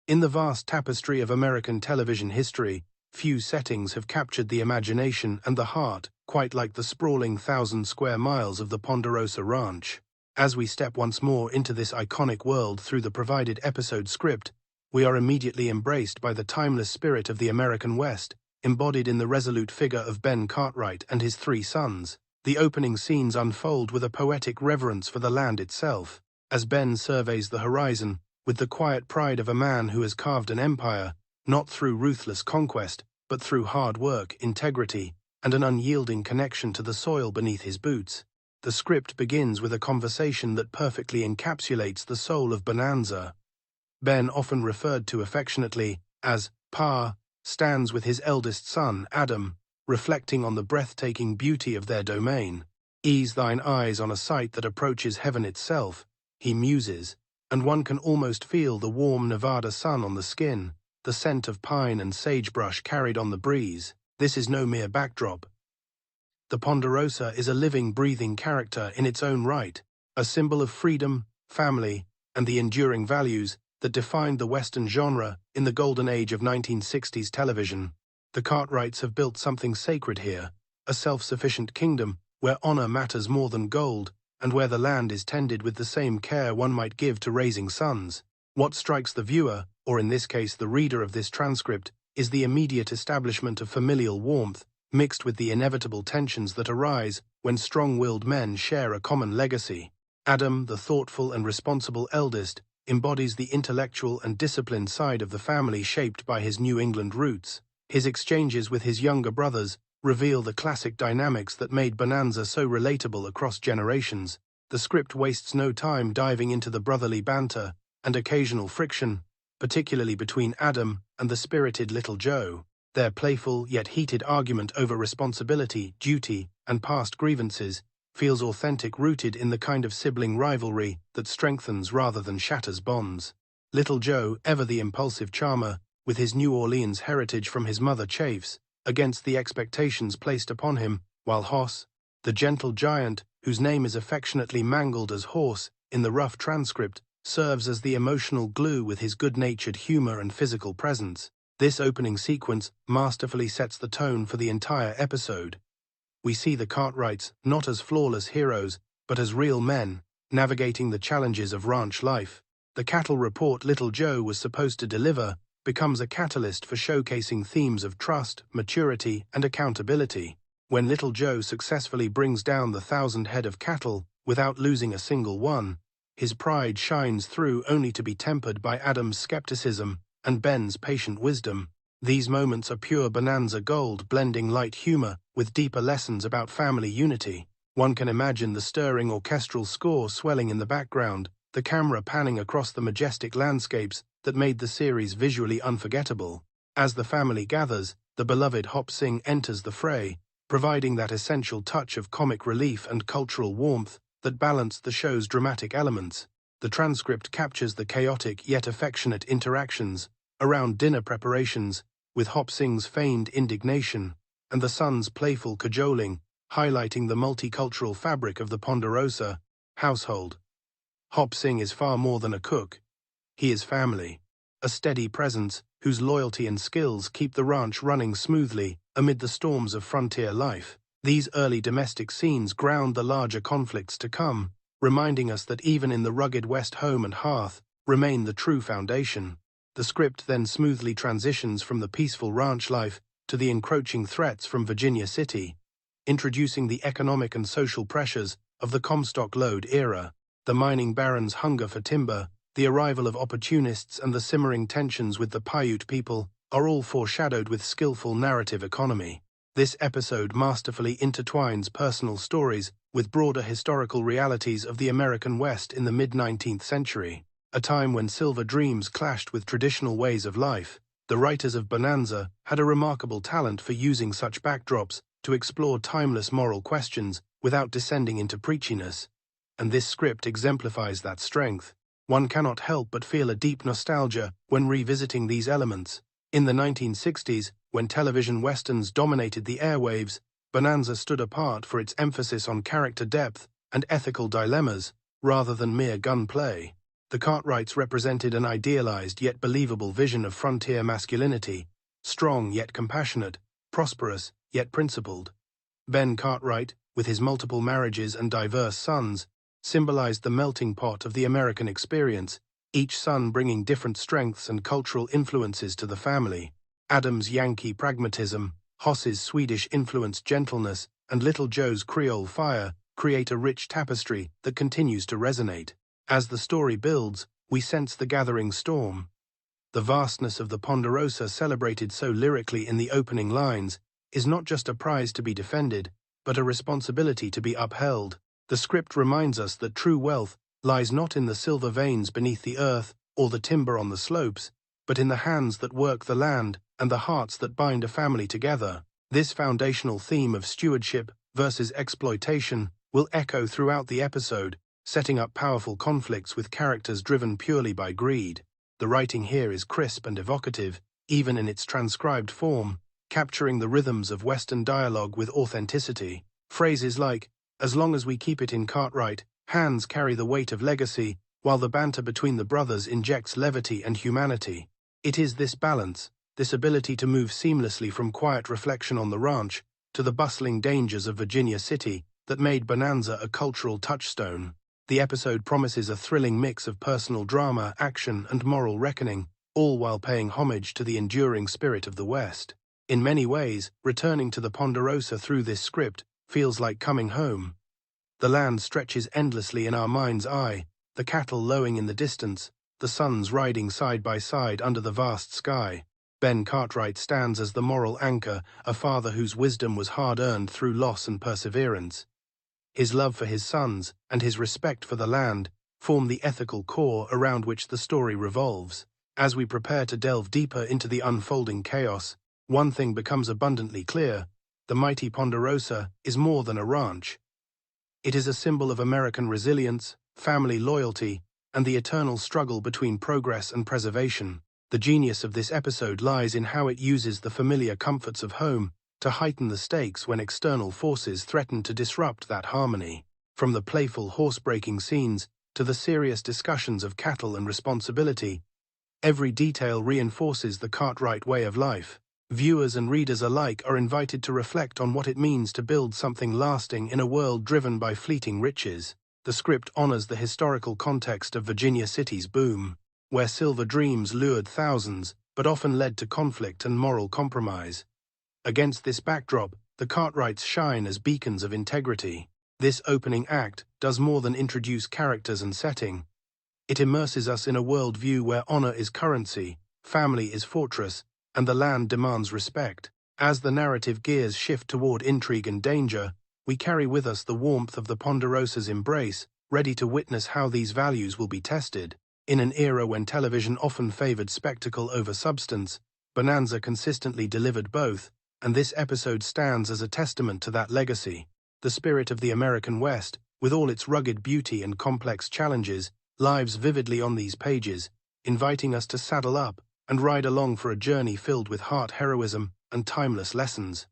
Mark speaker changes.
Speaker 1: In the vast tapestry of American television history, few settings have captured the imagination and the heart quite like the sprawling 1,000 square miles of the Ponderosa Ranch. As we step once more into this iconic world through the provided episode script, we are immediately embraced by the timeless spirit of the American West, embodied in the resolute figure of Ben Cartwright and his three sons. The opening scenes unfold with a poetic reverence for the land itself, as Ben surveys the horizon with the quiet pride of a man who has carved an empire, not through ruthless conquest, but through hard work, integrity, and an unyielding connection to the soil beneath his boots. The script begins with a conversation that perfectly encapsulates the soul of Bonanza. Ben, often referred to affectionately as Pa, stands with his eldest son, Adam, reflecting on the breathtaking beauty of their domain. "Ease thine eyes on a sight that approaches heaven itself," he muses, and one can almost feel the warm Nevada sun on the skin, the scent of pine and sagebrush carried on the breeze. This is no mere backdrop. The Ponderosa is a living, breathing character in its own right, a symbol of freedom, family, and the enduring values that defined the Western genre in the golden age of 1960s television. The Cartwrights have built something sacred here, a self-sufficient kingdom where honor matters more than gold, and where the land is tended with the same care one might give to raising sons. What strikes the viewer, or in this case the reader of this transcript, is the immediate establishment of familial warmth, mixed with the inevitable tensions that arise when strong-willed men share a common legacy. Adam, the thoughtful and responsible eldest, embodies the intellectual and disciplined side of the family shaped by his New England roots. His exchanges with his younger brothers reveal the classic dynamics that made Bonanza so relatable across generations. The script wastes no time diving into the brotherly banter and occasional friction, particularly between Adam and the spirited little Joe. Their playful yet heated argument over responsibility, duty, and past grievances feels authentic, rooted in the kind of sibling rivalry that strengthens rather than shatters bonds. Little Joe, ever the impulsive charmer, with his New Orleans heritage from his mother, chafes against the expectations placed upon him, while Hoss, the gentle giant, whose name is affectionately mangled as Horse in the rough transcript, serves as the emotional glue with his good-natured humor and physical presence. This opening sequence masterfully sets the tone for the entire episode. We see the Cartwrights not as flawless heroes, but as real men, navigating the challenges of ranch life. The cattle report Little Joe was supposed to deliver becomes a catalyst for showcasing themes of trust, maturity, and accountability. When Little Joe successfully brings down the 1,000 head of cattle without losing a single one, his pride shines through, only to be tempered by Adam's skepticism and Ben's patient wisdom. These moments are pure Bonanza gold, blending light humor with deeper lessons about family unity. One can imagine the stirring orchestral score swelling in the background, the camera panning across the majestic landscapes that made the series visually unforgettable. As the family gathers, the beloved Hop Sing enters the fray, providing that essential touch of comic relief and cultural warmth that balanced the show's dramatic elements. The transcript captures the chaotic yet affectionate interactions around dinner preparations, with Hop Sing's feigned indignation and the son's playful cajoling, highlighting the multicultural fabric of the Ponderosa household. Hop Sing is far more than a cook. He is family, a steady presence whose loyalty and skills keep the ranch running smoothly amid the storms of frontier life. These early domestic scenes ground the larger conflicts to come, reminding us that even in the rugged West, home and hearth remain the true foundation. The script then smoothly transitions from the peaceful ranch life to the encroaching threats from Virginia City, introducing the economic and social pressures of the Comstock Lode era. The mining barons' hunger for timber, the arrival of opportunists, and the simmering tensions with the Paiute people are all foreshadowed with skillful narrative economy. This episode masterfully intertwines personal stories with broader historical realities of the American West in the mid-19th century, a time when silver dreams clashed with traditional ways of life. The writers of Bonanza had a remarkable talent for using such backdrops to explore timeless moral questions without descending into preachiness, and this script exemplifies that strength. One cannot help but feel a deep nostalgia when revisiting these elements. In the 1960s, when television westerns dominated the airwaves, Bonanza stood apart for its emphasis on character depth and ethical dilemmas, rather than mere gunplay. The Cartwrights represented an idealized yet believable vision of frontier masculinity, strong yet compassionate, prosperous yet principled. Ben Cartwright, with his multiple marriages and diverse sons, symbolized the melting pot of the American experience, each son bringing different strengths and cultural influences to the family. Adam's Yankee pragmatism, Hoss's Swedish-influenced gentleness, and Little Joe's Creole fire create a rich tapestry that continues to resonate. As the story builds, we sense the gathering storm. The vastness of the Ponderosa, celebrated so lyrically in the opening lines, is not just a prize to be defended, but a responsibility to be upheld. The script reminds us that true wealth lies not in the silver veins beneath the earth or the timber on the slopes, but in the hands that work the land and the hearts that bind a family together. This foundational theme of stewardship versus exploitation will echo throughout the episode, setting up powerful conflicts with characters driven purely by greed. The writing here is crisp and evocative, even in its transcribed form, capturing the rhythms of Western dialogue with authenticity. Phrases like, "As long as we keep it in Cartwright, hands carry the weight of legacy," while the banter between the brothers injects levity and humanity. It is this balance, this ability to move seamlessly from quiet reflection on the ranch to the bustling dangers of Virginia City, that made Bonanza a cultural touchstone. The episode promises a thrilling mix of personal drama, action, and moral reckoning, all while paying homage to the enduring spirit of the West. In many ways, returning to the Ponderosa through this script feels like coming home. The land stretches endlessly in our mind's eye, the cattle lowing in the distance, the sons riding side by side under the vast sky. Ben Cartwright stands as the moral anchor, a father whose wisdom was hard-earned through loss and perseverance. His love for his sons and his respect for the land form the ethical core around which the story revolves. As we prepare to delve deeper into the unfolding chaos, one thing becomes abundantly clear: the mighty Ponderosa is more than a ranch. It is a symbol of American resilience, family loyalty, and the eternal struggle between progress and preservation. The genius of this episode lies in how it uses the familiar comforts of home to heighten the stakes when external forces threaten to disrupt that harmony. From the playful horse-breaking scenes to the serious discussions of cattle and responsibility, every detail reinforces the Cartwright way of life. Viewers and readers alike are invited to reflect on what it means to build something lasting in a world driven by fleeting riches. The script honors the historical context of Virginia City's boom, where silver dreams lured thousands but often led to conflict and moral compromise. Against this backdrop, the Cartwrights shine as beacons of integrity. This opening act does more than introduce characters and setting. It immerses us in a worldview where honor is currency, family is fortress, and the land demands respect. As the narrative gears shift toward intrigue and danger, we carry with us the warmth of the Ponderosa's embrace, ready to witness how these values will be tested. In an era when television often favored spectacle over substance, Bonanza consistently delivered both, and this episode stands as a testament to that legacy. The spirit of the American West, with all its rugged beauty and complex challenges, lives vividly on these pages, inviting us to saddle up and ride along for a journey filled with heart heroism and timeless lessons.